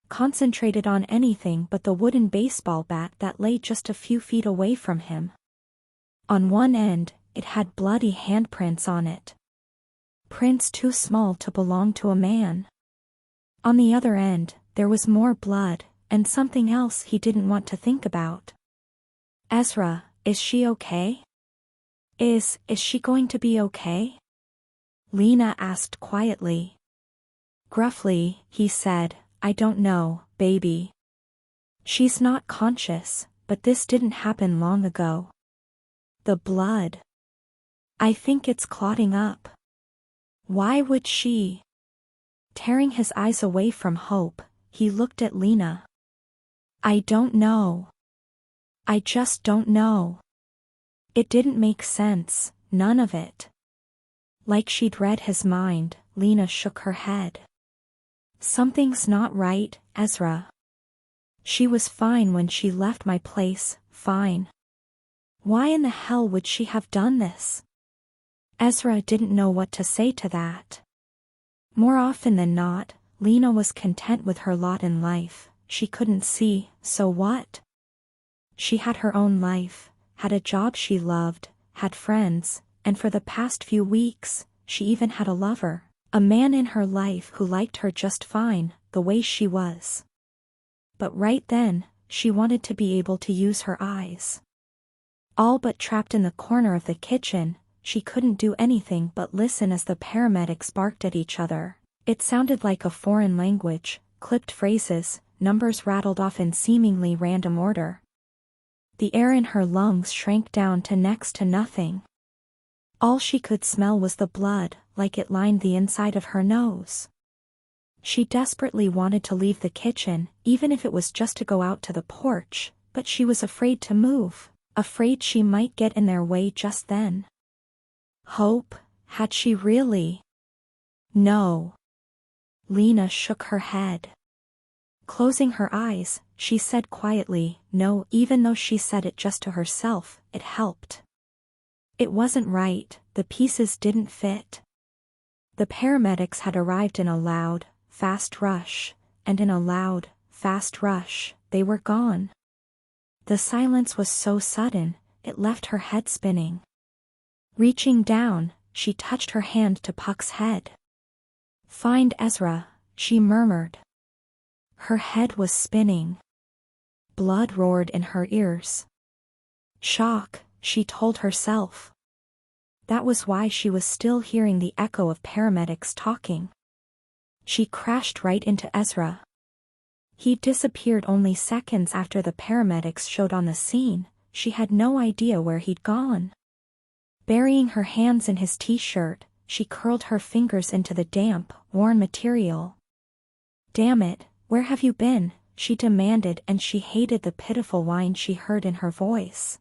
concentrated on anything but the wooden baseball bat that lay just a few feet away from him. On one end, it had bloody handprints on it. Prints too small to belong to a man. On the other end, there was more blood, and something else he didn't want to think about. Ezra, is she okay? Is she going to be okay? Lena asked quietly. Gruffly, he said, I don't know, baby. She's not conscious, but this didn't happen long ago. The blood. I think it's clotting up. Why would she? Tearing his eyes away from Hope, he looked at Lena. I don't know. I just don't know. It didn't make sense, none of it. Like she'd read his mind, Lena shook her head. Something's not right, Ezra. She was fine when she left my place, fine. Why in the hell would she have done this? Ezra didn't know what to say to that. More often than not, Lena was content with her lot in life. She couldn't see, so what? She had her own life, had a job she loved, had friends, and for the past few weeks, she even had a lover, a man in her life who liked her just fine, the way she was. But right then, she wanted to be able to use her eyes. All but trapped in the corner of the kitchen, she couldn't do anything but listen as the paramedics barked at each other. It sounded like a foreign language, clipped phrases, numbers rattled off in seemingly random order. The air in her lungs shrank down to next to nothing. All she could smell was the blood, like it lined the inside of her nose. She desperately wanted to leave the kitchen, even if it was just to go out to the porch, but she was afraid to move, afraid she might get in their way just then. Hope, had she really? No. Lena shook her head. Closing her eyes, she said quietly, no, even though she said it just to herself, it helped. It wasn't right, the pieces didn't fit. The paramedics had arrived in a loud, fast rush, and in a loud, fast rush, they were gone. The silence was so sudden, it left her head spinning. Reaching down, she touched her hand to Puck's head. Find Ezra, she murmured. Her head was spinning. Blood roared in her ears. Shock, she told herself. That was why she was still hearing the echo of paramedics talking. She crashed right into Ezra. He disappeared only seconds after the paramedics showed on the scene. She had no idea where he'd gone. Burying her hands in his t-shirt, she curled her fingers into the damp, worn material. Damn it, where have you been? She demanded, and she hated the pitiful whine she heard in her voice.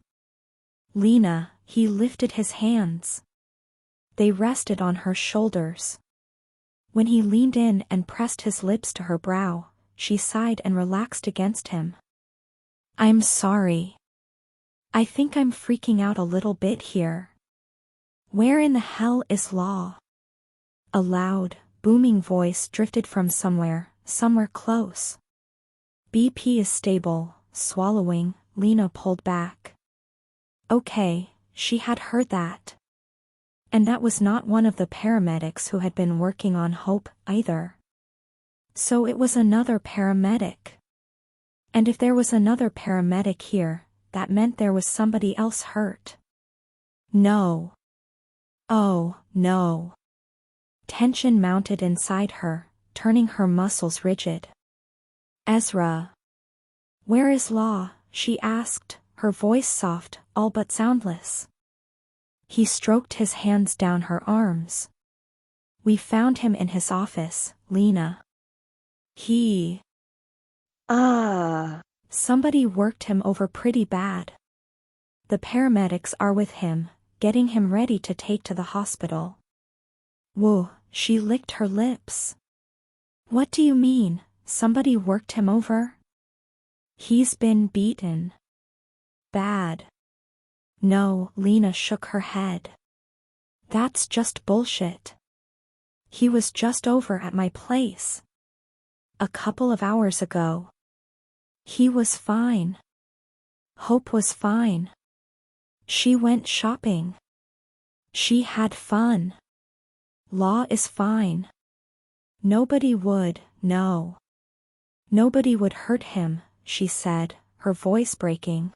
Lena, he lifted his hands. They rested on her shoulders. When he leaned in and pressed his lips to her brow, she sighed and relaxed against him. I'm sorry. I think I'm freaking out a little bit here. Where in the hell is Law? A loud, booming voice drifted from somewhere close. BP is stable, swallowing, Lena pulled back. Okay, she had heard that. And that was not one of the paramedics who had been working on Hope, either. So it was another paramedic. And if there was another paramedic here, that meant there was somebody else hurt. No. Oh, no. Tension mounted inside her, turning her muscles rigid. Ezra. Where is Law? She asked, her voice soft, all but soundless. He stroked his hands down her arms. We found him in his office, Lena. He. Somebody worked him over pretty bad. The paramedics are with him, getting him ready to take to the hospital. Whoa, she licked her lips. What do you mean, somebody worked him over? He's been beaten. Bad. No, Lena shook her head. That's just bullshit. He was just over at my place. A couple of hours ago. He was fine. Hope was fine. She went shopping. She had fun. Law is fine. Nobody would, no. Nobody would hurt him, she said, her voice breaking.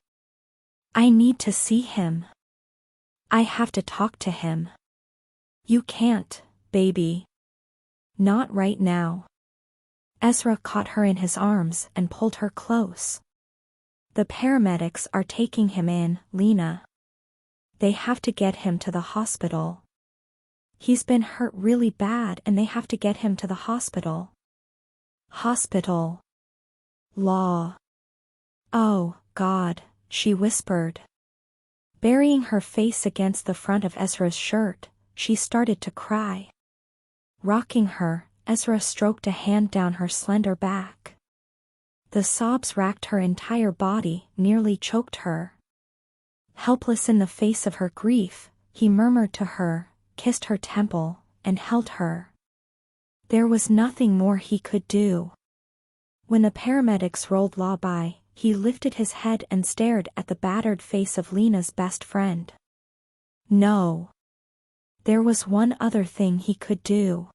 I need to see him. I have to talk to him. You can't, baby. Not right now. Ezra caught her in his arms and pulled her close. The paramedics are taking him in, Lena. They have to get him to the hospital. He's been hurt really bad and they have to get him to the hospital. Hospital. Law. Oh, God, she whispered. Burying her face against the front of Ezra's shirt, she started to cry. Rocking her, Ezra stroked a hand down her slender back. The sobs racked her entire body, nearly choked her. Helpless in the face of her grief, he murmured to her, kissed her temple, and held her. There was nothing more he could do. When the paramedics rolled Law by, he lifted his head and stared at the battered face of Lena's best friend. No. There was one other thing he could do.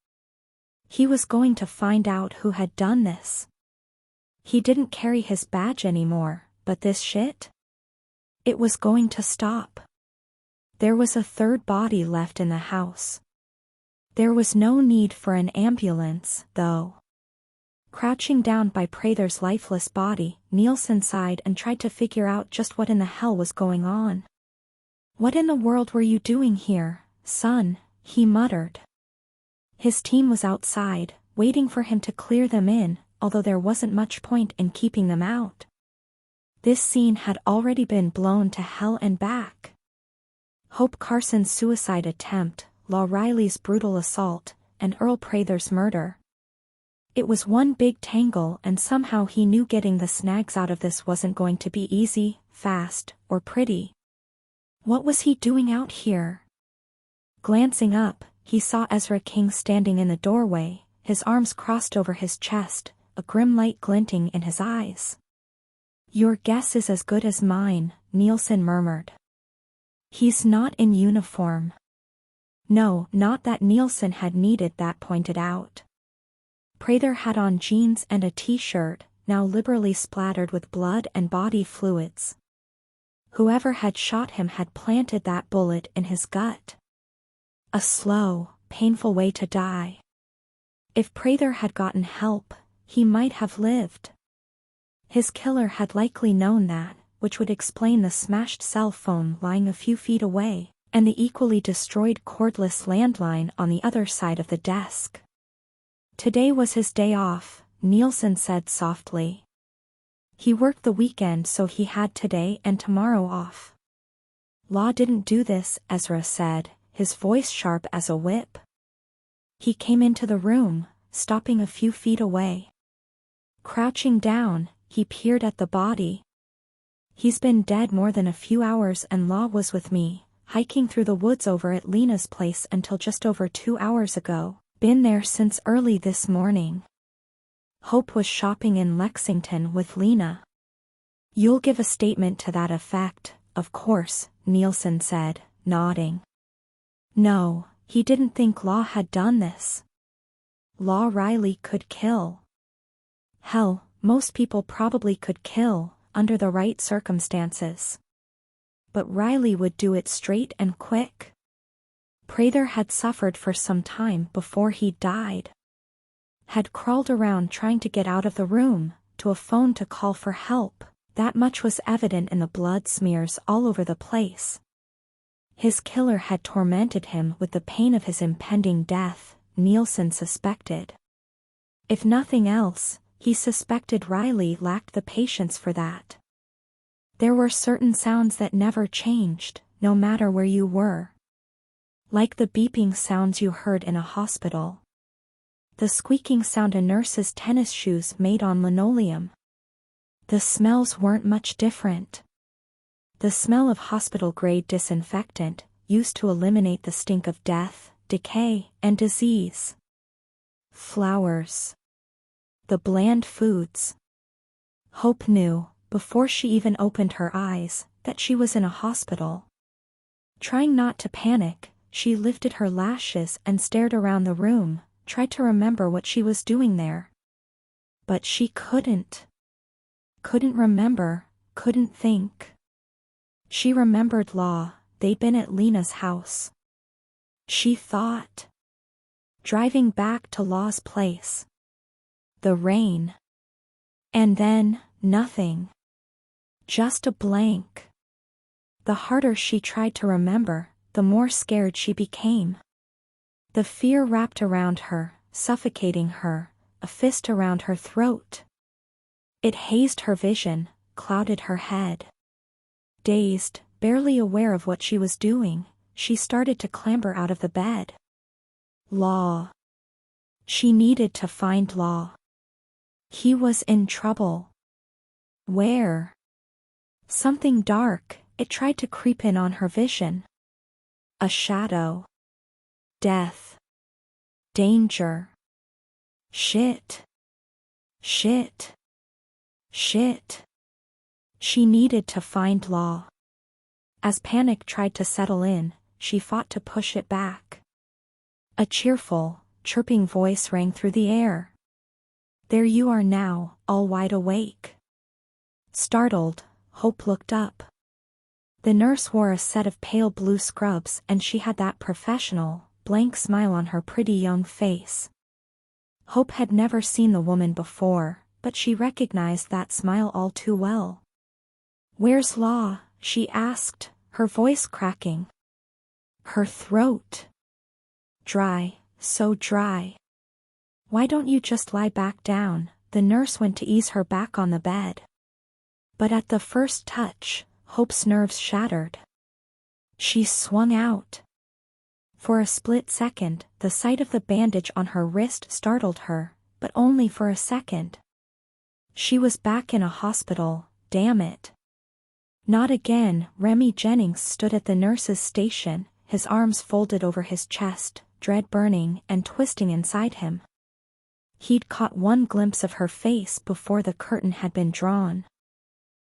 He was going to find out who had done this. He didn't carry his badge anymore, but this shit? It was going to stop. There was a third body left in the house. There was no need for an ambulance, though. Crouching down by Prather's lifeless body, Nielsen sighed and tried to figure out just what in the hell was going on. What in the world were you doing here, son? He muttered. His team was outside, waiting for him to clear them in, although there wasn't much point in keeping them out. This scene had already been blown to hell and back. Hope Carson's suicide attempt, Law Riley's brutal assault, and Earl Prather's murder. It was one big tangle and somehow he knew getting the snags out of this wasn't going to be easy, fast, or pretty. What was he doing out here? Glancing up, he saw Ezra King standing in the doorway, his arms crossed over his chest, a grim light glinting in his eyes. Your guess is as good as mine, Nielsen murmured. He's not in uniform. No, not that Nielsen had needed that pointed out. Prather had on jeans and a t-shirt, now liberally splattered with blood and body fluids. Whoever had shot him had planted that bullet in his gut. A slow, painful way to die. If Prather had gotten help, he might have lived. His killer had likely known that, which would explain the smashed cell phone lying a few feet away, and the equally destroyed cordless landline on the other side of the desk. Today was his day off, Nielsen said softly. He worked the weekend so he had today and tomorrow off. Law didn't do this, Ezra said, his voice sharp as a whip. He came into the room, stopping a few feet away. Crouching down, he peered at the body. He's been dead more than a few hours and Law was with me, hiking through the woods over at Lena's place until just over 2 hours ago, been there since early this morning. Hope was shopping in Lexington with Lena. You'll give a statement to that effect, of course, Nielsen said, nodding. No, he didn't think Law had done this. Law Riley could kill. Hell, most people probably could kill, under the right circumstances. But Riley would do it straight and quick. Prather had suffered for some time before he died. Had crawled around trying to get out of the room, to a phone to call for help, that much was evident in the blood smears all over the place. His killer had tormented him with the pain of his impending death, Nielsen suspected. If nothing else, he suspected Riley lacked the patience for that. There were certain sounds that never changed, no matter where you were. Like the beeping sounds you heard in a hospital. The squeaking sound a nurse's tennis shoes made on linoleum. The smells weren't much different. The smell of hospital-grade disinfectant, used to eliminate the stink of death, decay, and disease. Flowers. The bland foods. Hope knew, before she even opened her eyes, that she was in a hospital. Trying not to panic, she lifted her lashes and stared around the room, tried to remember what she was doing there. But she couldn't. Couldn't remember, couldn't think. She remembered Law, they'd been at Lena's house. She thought. Driving back to Law's place. The rain. And then, nothing. Just a blank. The harder she tried to remember, the more scared she became. The fear wrapped around her, suffocating her, a fist around her throat. It hazed her vision, clouded her head. Dazed, barely aware of what she was doing, she started to clamber out of the bed. Law. She needed to find Law. He was in trouble. Where? Something dark, it tried to creep in on her vision. A shadow. Death. Danger. Shit. Shit. Shit. She needed to find Law. As panic tried to settle in, she fought to push it back. A cheerful, chirping voice rang through the air. There you are now, all wide awake. Startled, Hope looked up. The nurse wore a set of pale blue scrubs and she had that professional, blank smile on her pretty young face. Hope had never seen the woman before, but she recognized that smile all too well. Where's Law? She asked, her voice cracking. Her throat. Dry, so dry. Why don't you just lie back down? The nurse went to ease her back on the bed. But at the first touch, Hope's nerves shattered. She swung out. For a split second, the sight of the bandage on her wrist startled her, but only for a second. She was back in a hospital, damn it. Not again. Remy Jennings stood at the nurse's station, his arms folded over his chest, dread burning and twisting inside him. He'd caught one glimpse of her face before the curtain had been drawn.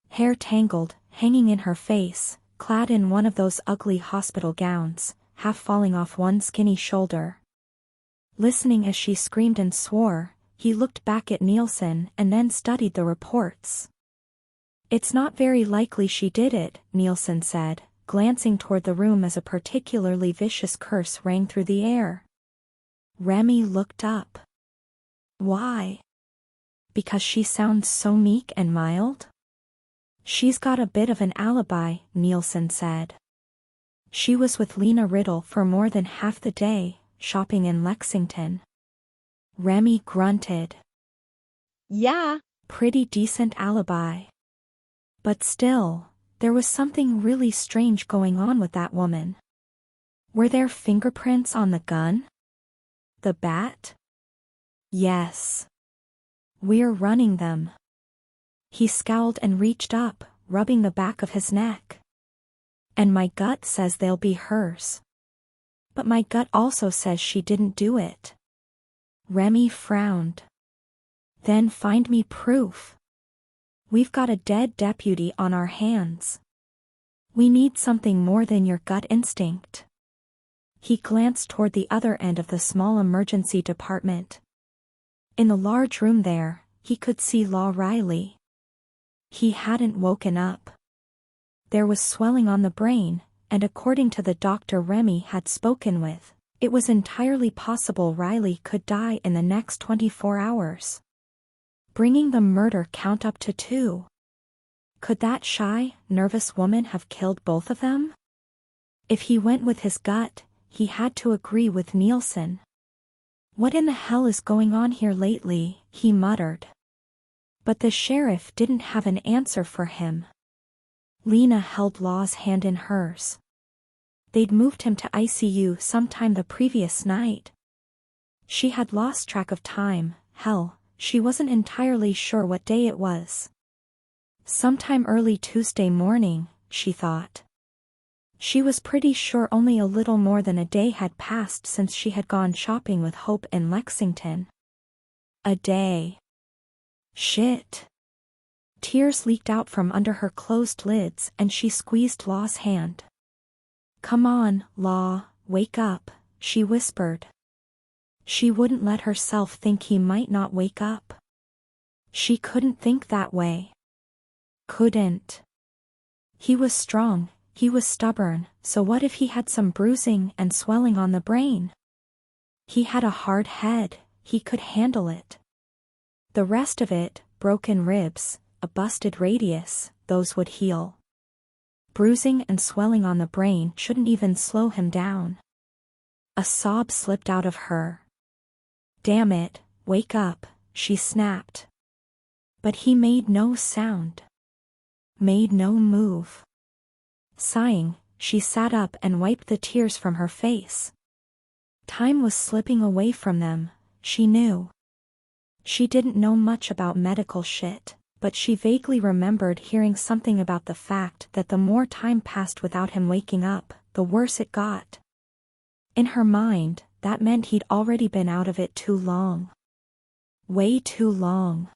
Hair tangled, hanging in her face, clad in one of those ugly hospital gowns, half falling off one skinny shoulder. Listening as she screamed and swore, he looked back at Nielsen and then studied the reports. It's not very likely she did it, Nielsen said, glancing toward the room as a particularly vicious curse rang through the air. Remy looked up. Why? Because she sounds so meek and mild? She's got a bit of an alibi, Nielsen said. She was with Lena Riddle for more than half the day, shopping in Lexington. Remy grunted. Yeah. Pretty decent alibi. But still, there was something really strange going on with that woman. Were there fingerprints on the gun? The bat? Yes. We're running them. He scowled and reached up, rubbing the back of his neck. And my gut says they'll be hers. But my gut also says she didn't do it. Remy frowned. Then find me proof. We've got a dead deputy on our hands. We need something more than your gut instinct. He glanced toward the other end of the small emergency department. In the large room there, he could see Law Riley. He hadn't woken up. There was swelling on the brain, and according to the doctor Remy had spoken with, it was entirely possible Riley could die in the next 24 hours. Bringing the murder count up to 2. Could that shy, nervous woman have killed both of them? If he went with his gut, he had to agree with Nielsen. What in the hell is going on here lately, he muttered. But the sheriff didn't have an answer for him. Lena held Law's hand in hers. They'd moved him to ICU sometime the previous night. She had lost track of time, hell, she wasn't entirely sure what day it was. Sometime early Tuesday morning, she thought. She was pretty sure only a little more than a day had passed since she had gone shopping with Hope in Lexington. A day. Shit. Tears leaked out from under her closed lids and she squeezed Law's hand. Come on, Law, wake up, she whispered. She wouldn't let herself think he might not wake up. She couldn't think that way. Couldn't. He was strong, he was stubborn, so what if he had some bruising and swelling on the brain? He had a hard head, he could handle it. The rest of it, broken ribs, a busted radius, those would heal. Bruising and swelling on the brain shouldn't even slow him down. A sob slipped out of her. Damn it, wake up, she snapped. But he made no sound. Made no move. Sighing, she sat up and wiped the tears from her face. Time was slipping away from them, she knew. She didn't know much about medical shit, but she vaguely remembered hearing something about the fact that the more time passed without him waking up, the worse it got. In her mind, that meant he'd already been out of it too long. Way too long.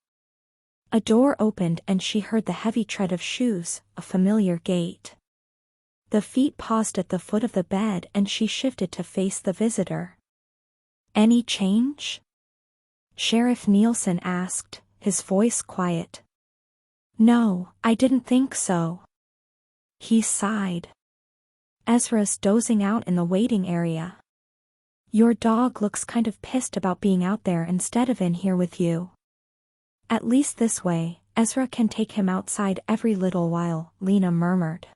A door opened and she heard the heavy tread of shoes, a familiar gait. The feet paused at the foot of the bed and she shifted to face the visitor. Any change? Sheriff Nielsen asked, his voice quiet. No, I didn't think so. He sighed. Ezra's dozing out in the waiting area. Your dog looks kind of pissed about being out there instead of in here with you. At least this way, Ezra can take him outside every little while, Lena murmured.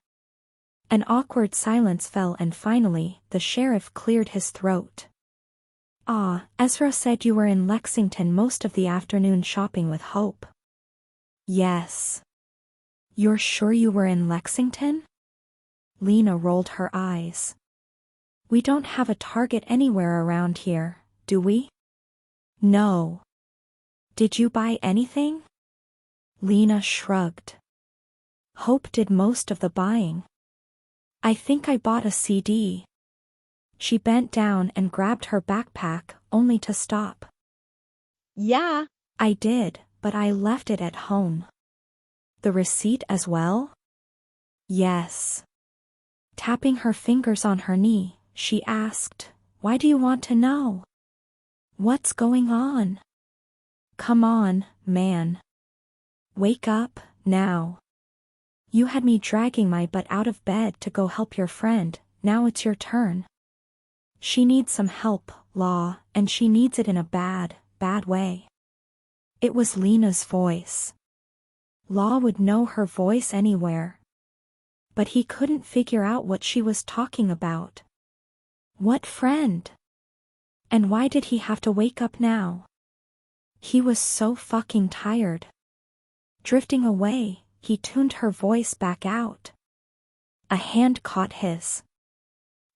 An awkward silence fell and finally, the sheriff cleared his throat. Ah, Ezra said you were in Lexington most of the afternoon shopping with Hope. Yes. You're sure you were in Lexington? Lena rolled her eyes. We don't have a Target anywhere around here, do we? No. Did you buy anything? Lena shrugged. Hope did most of the buying. I think I bought a CD. She bent down and grabbed her backpack, only to stop. Yeah. I did, but I left it at home. The receipt as well? Yes. Tapping her fingers on her knee, she asked, Why do you want to know? What's going on? Come on, man. Wake up, now. You had me dragging my butt out of bed to go help your friend, now it's your turn. She needs some help, Law, and she needs it in a bad, bad way. It was Lena's voice. Law would know her voice anywhere. But he couldn't figure out what she was talking about. What friend? And why did he have to wake up now? He was so fucking tired. Drifting away, he tuned her voice back out. A hand caught his.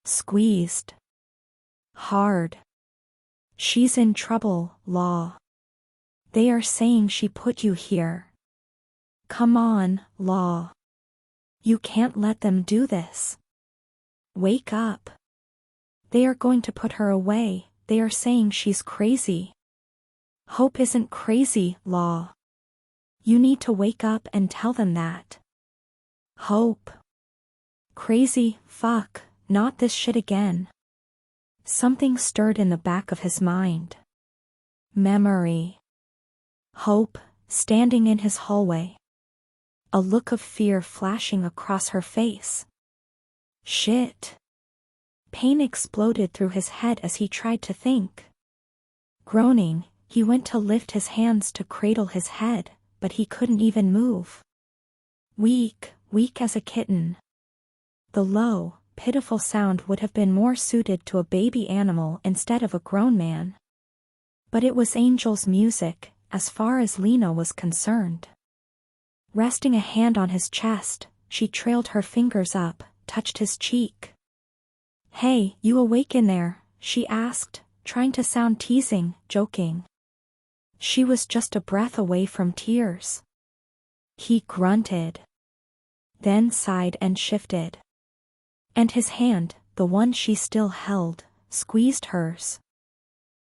Squeezed. Hard. She's in trouble, Law. They are saying she put you here. Come on, Law. You can't let them do this. Wake up. They are going to put her away, they are saying she's crazy. Hope isn't crazy, Law. You need to wake up and tell them that. Hope. Crazy, fuck, not this shit again. Something stirred in the back of his mind. Memory. Hope, standing in his hallway. A look of fear flashing across her face. Shit. Pain exploded through his head as he tried to think. Groaning, he went to lift his hands to cradle his head, but he couldn't even move. Weak as a kitten. The low, pitiful sound would have been more suited to a baby animal instead of a grown man. But it was Angel's music, as far as Lena was concerned. Resting a hand on his chest, she trailed her fingers up, touched his cheek. Hey, you awake in there? She asked, trying to sound teasing, joking. She was just a breath away from tears. He grunted. Then sighed and shifted. And his hand, the one she still held, squeezed hers.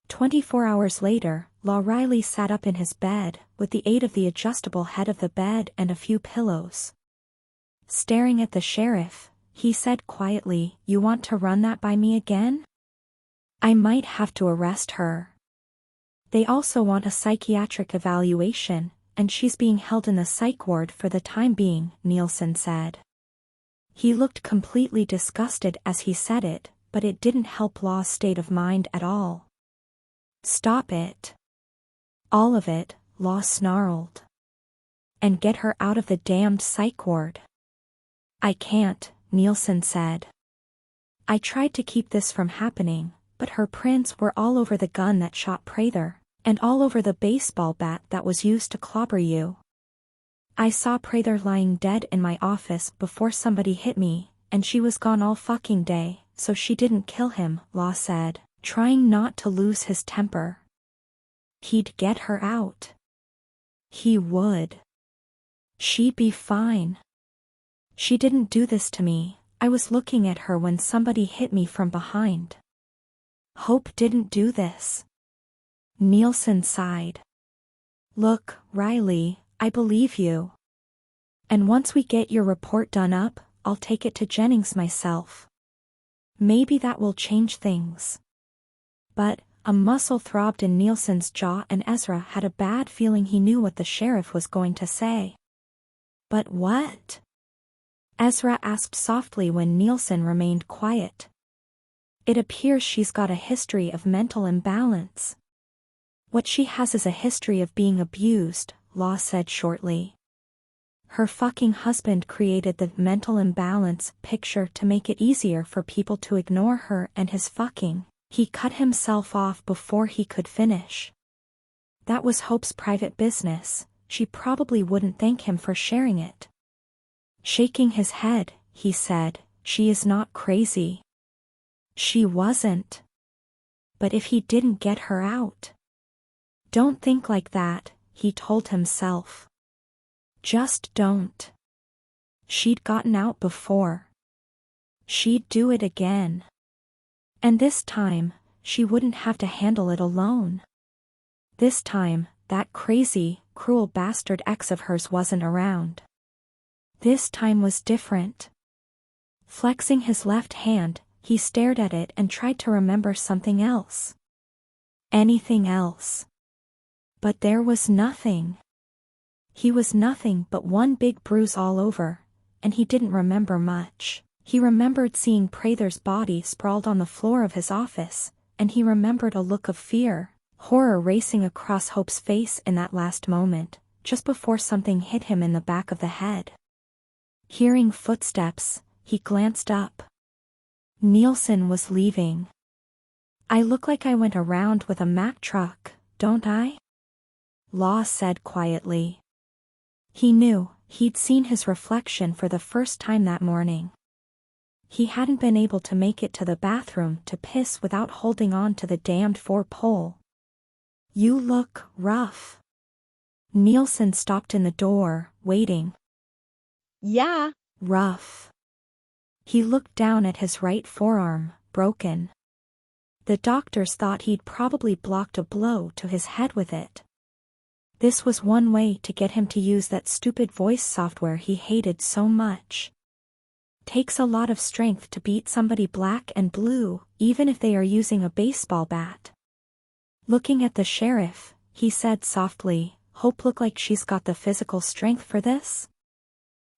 24 hours later, Law Riley sat up in his bed, with the aid of the adjustable head of the bed and a few pillows. Staring at the sheriff, he said quietly, "You want to run that by me again? I might have to arrest her. They also want a psychiatric evaluation, and she's being held in the psych ward for the time being," Nielsen said. He looked completely disgusted as he said it, but it didn't help Law's state of mind at all. "Stop it. All of it," Law snarled. "And get her out of the damned psych ward." "I can't," Nielsen said. "I tried to keep this from happening, but her prints were all over the gun that shot Prather, and all over the baseball bat that was used to clobber you. I saw Prather lying dead in my office before somebody hit me, and she was gone all fucking day, so she didn't kill him," Law said, trying not to lose his temper. "He'd get her out. He would. She'd be fine. She didn't do this to me. I was looking at her when somebody hit me from behind. Hope didn't do this." Nielsen sighed. "Look, Riley, I believe you. And once we get your report done up, I'll take it to Jennings myself. Maybe that will change things." But a muscle throbbed in Nielsen's jaw, and Ezra had a bad feeling he knew what the sheriff was going to say. "But what?" Ezra asked softly when Nielsen remained quiet. "It appears she's got a history of mental imbalance." "What she has is a history of being abused," Law said shortly. "Her fucking husband created the mental imbalance picture to make it easier for people to ignore her and his fucking. He cut himself off before he could finish. That was Hope's private business. She probably wouldn't thank him for sharing it." Shaking his head, he said, "She is not crazy." She wasn't. But if he didn't get her out? "Don't think like that," he told himself. "Just don't. She'd gotten out before. She'd do it again. And this time, she wouldn't have to handle it alone. This time, that crazy, cruel bastard ex of hers wasn't around. This time was different." Flexing his left hand, he stared at it and tried to remember something else. Anything else. But there was nothing. He was nothing but one big bruise all over, and he didn't remember much. He remembered seeing Prather's body sprawled on the floor of his office, and he remembered a look of fear, horror racing across Hope's face in that last moment, just before something hit him in the back of the head. Hearing footsteps, he glanced up. Nielsen was leaving. "I look like I went around with a Mack truck, don't I?" Law said quietly. He knew, he'd seen his reflection for the first time that morning. He hadn't been able to make it to the bathroom to piss without holding on to the damned 4-pole. "You look rough." Nielsen stopped in the door, waiting. "Yeah." "Rough." He looked down at his right forearm, broken. The doctors thought he'd probably blocked a blow to his head with it. This was one way to get him to use that stupid voice software he hated so much. Takes a lot of strength to beat somebody black and blue, even if they are using a baseball bat. Looking at the sheriff, he said softly, "Hope look like she's got the physical strength for this?"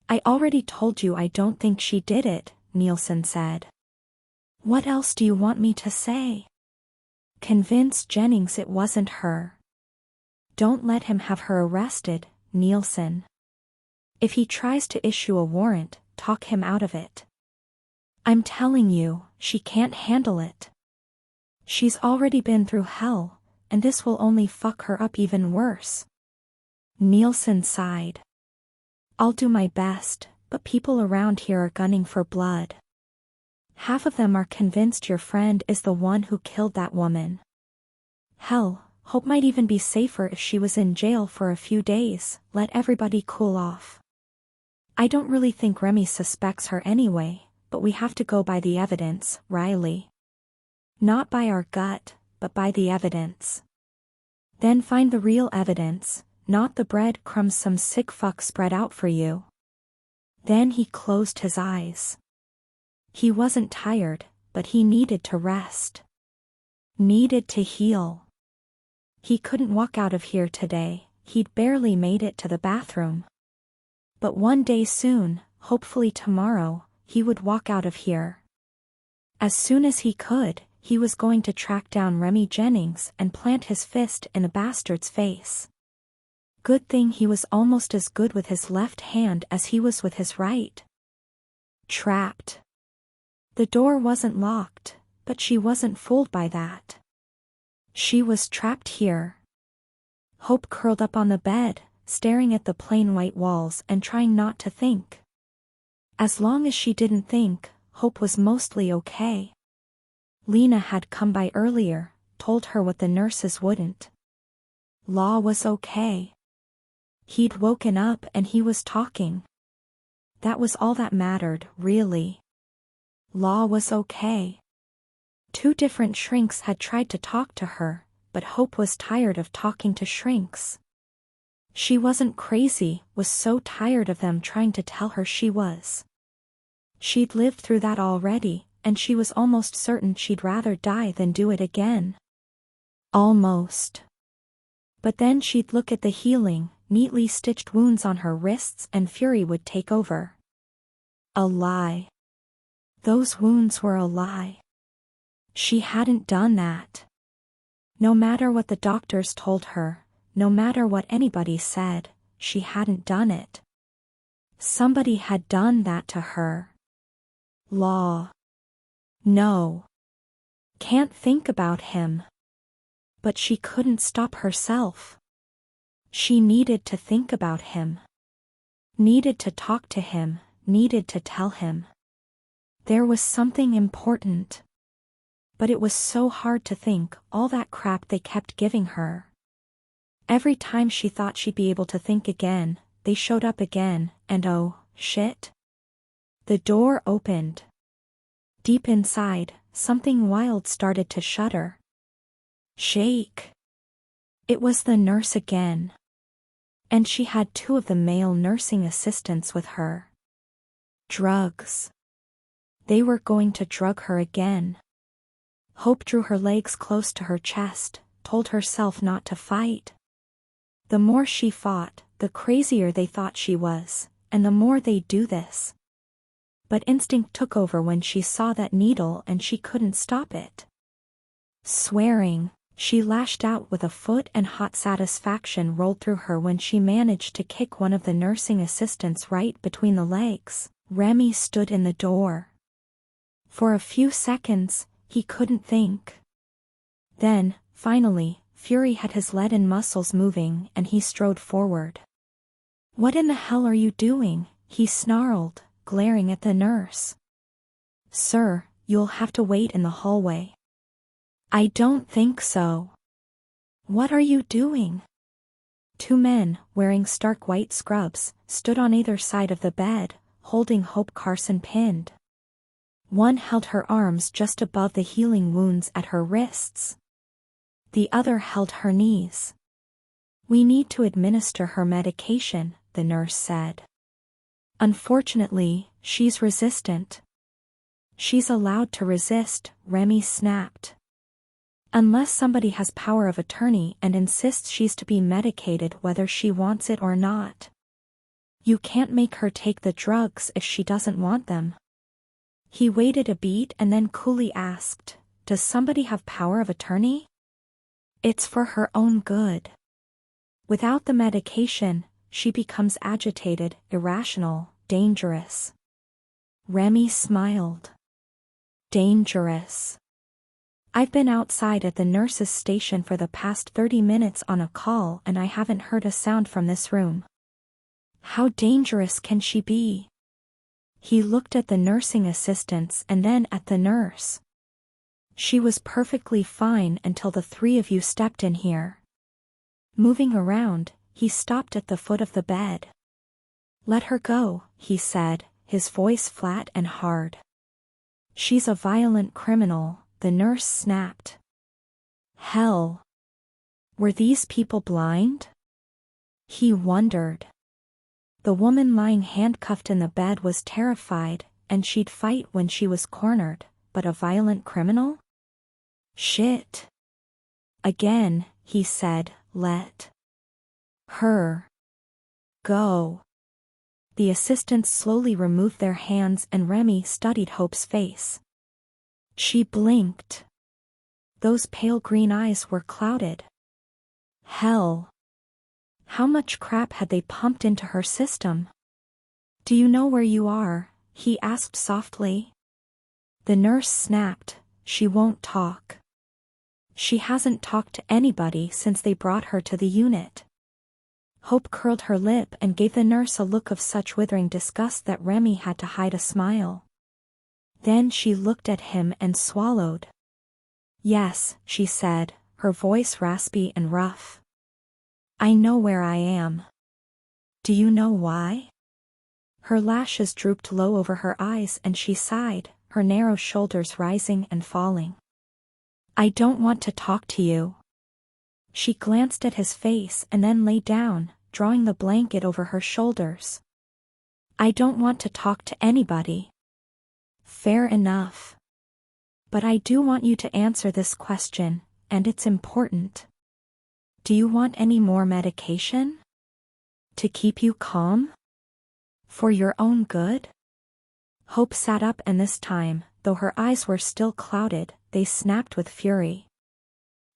"I already told you I don't think she did it," Nielsen said. "What else do you want me to say?" "Convince Jennings it wasn't her. Don't let him have her arrested, Nielsen. If he tries to issue a warrant, talk him out of it. I'm telling you, she can't handle it. She's already been through hell, and this will only fuck her up even worse." Nielsen sighed. "I'll do my best, but people around here are gunning for blood. Half of them are convinced your friend is the one who killed that woman. Hell, Hope might even be safer if she was in jail for a few days, let everybody cool off. I don't really think Remy suspects her anyway, but we have to go by the evidence, Riley. Not by our gut, but by the evidence. Then find the real evidence, not the breadcrumbs some sick fuck spread out for you. Then he closed his eyes. He wasn't tired, but he needed to rest. Needed to heal. He couldn't walk out of here today, he'd barely made it to the bathroom. But one day soon, hopefully tomorrow, he would walk out of here. As soon as he could, he was going to track down Remy Jennings and plant his fist in the bastard's face. Good thing he was almost as good with his left hand as he was with his right. Trapped. The door wasn't locked, but she wasn't fooled by that. She was trapped here. Hope curled up on the bed, staring at the plain white walls and trying not to think. As long as she didn't think, Hope was mostly okay. Lena had come by earlier, told her what the nurses wouldn't. Law was okay. He'd woken up and he was talking. That was all that mattered, really. Law was okay. 2 different shrinks had tried to talk to her, but Hope was tired of talking to shrinks. She wasn't crazy, was so tired of them trying to tell her she was. She'd lived through that already, and she was almost certain she'd rather die than do it again. Almost. But then she'd look at the healing, neatly stitched wounds on her wrists and fury would take over. A lie. Those wounds were a lie. She hadn't done that. No matter what the doctors told her, no matter what anybody said, she hadn't done it. Somebody had done that to her. Law. No. Can't think about him. But she couldn't stop herself. She needed to think about him. Needed to talk to him, needed to tell him. There was something important. But it was so hard to think, all that crap they kept giving her. Every time she thought she'd be able to think again, they showed up again, and oh, shit. The door opened. Deep inside, something wild started to shudder. Shake. It was the nurse again. And she had 2 of the male nursing assistants with her. Drugs. They were going to drug her again. Hope drew her legs close to her chest, told herself not to fight. The more she fought, the crazier they thought she was, and the more they'd do this. But instinct took over when she saw that needle and she couldn't stop it. Swearing, she lashed out with a foot and hot satisfaction rolled through her when she managed to kick one of the nursing assistants right between the legs. Remy stood in the door. For a few seconds, he couldn't think. Then, finally, fury had his leaden muscles moving and he strode forward. "What in the hell are you doing?" he snarled, glaring at the nurse. "Sir, you'll have to wait in the hallway." "I don't think so." "What are you doing?" 2 men, wearing stark white scrubs, stood on either side of the bed, holding Hope Carson pinned. One held her arms just above the healing wounds at her wrists. The other held her knees. "We need to administer her medication," the nurse said. "Unfortunately, she's resistant." "She's allowed to resist," Remy snapped. "Unless somebody has power of attorney and insists she's to be medicated whether she wants it or not. You can't make her take the drugs if she doesn't want them." He waited a beat and then coolly asked, "Does somebody have power of attorney?" "It's for her own good. Without the medication, she becomes agitated, irrational, dangerous." Remy smiled. "Dangerous. I've been outside at the nurse's station for the past 30 minutes on a call and I haven't heard a sound from this room. How dangerous can she be?" He looked at the nursing assistants and then at the nurse. "She was perfectly fine until the 3 of you stepped in here." Moving around, he stopped at the foot of the bed. "Let her go," he said, his voice flat and hard. "She's a violent criminal," the nurse snapped. "Hell." Were these people blind? He wondered. The woman lying handcuffed in the bed was terrified, and she'd fight when she was cornered, but a violent criminal? Shit. Again, he said, let her go. The assistants slowly removed their hands and Remy studied Hope's face. She blinked. Those pale green eyes were clouded. Hell. How much crap had they pumped into her system? Do you know where you are? He asked softly. The nurse snapped, she won't talk. She hasn't talked to anybody since they brought her to the unit. Hope curled her lip and gave the nurse a look of such withering disgust that Remy had to hide a smile. Then she looked at him and swallowed. Yes, she said, her voice raspy and rough. I know where I am. Do you know why? Her lashes drooped low over her eyes and she sighed, her narrow shoulders rising and falling. I don't want to talk to you. She glanced at his face and then lay down, drawing the blanket over her shoulders. I don't want to talk to anybody. Fair enough. But I do want you to answer this question, and it's important. Do you want any more medication? To keep you calm? For your own good? Hope sat up and this time, though her eyes were still clouded, they snapped with fury.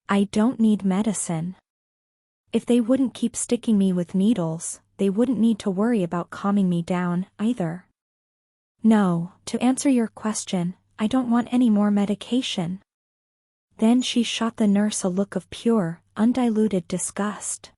I don't need medicine. If they wouldn't keep sticking me with needles, they wouldn't need to worry about calming me down, either. No, to answer your question, I don't want any more medication. Then she shot the nurse a look of pure, undiluted disgust.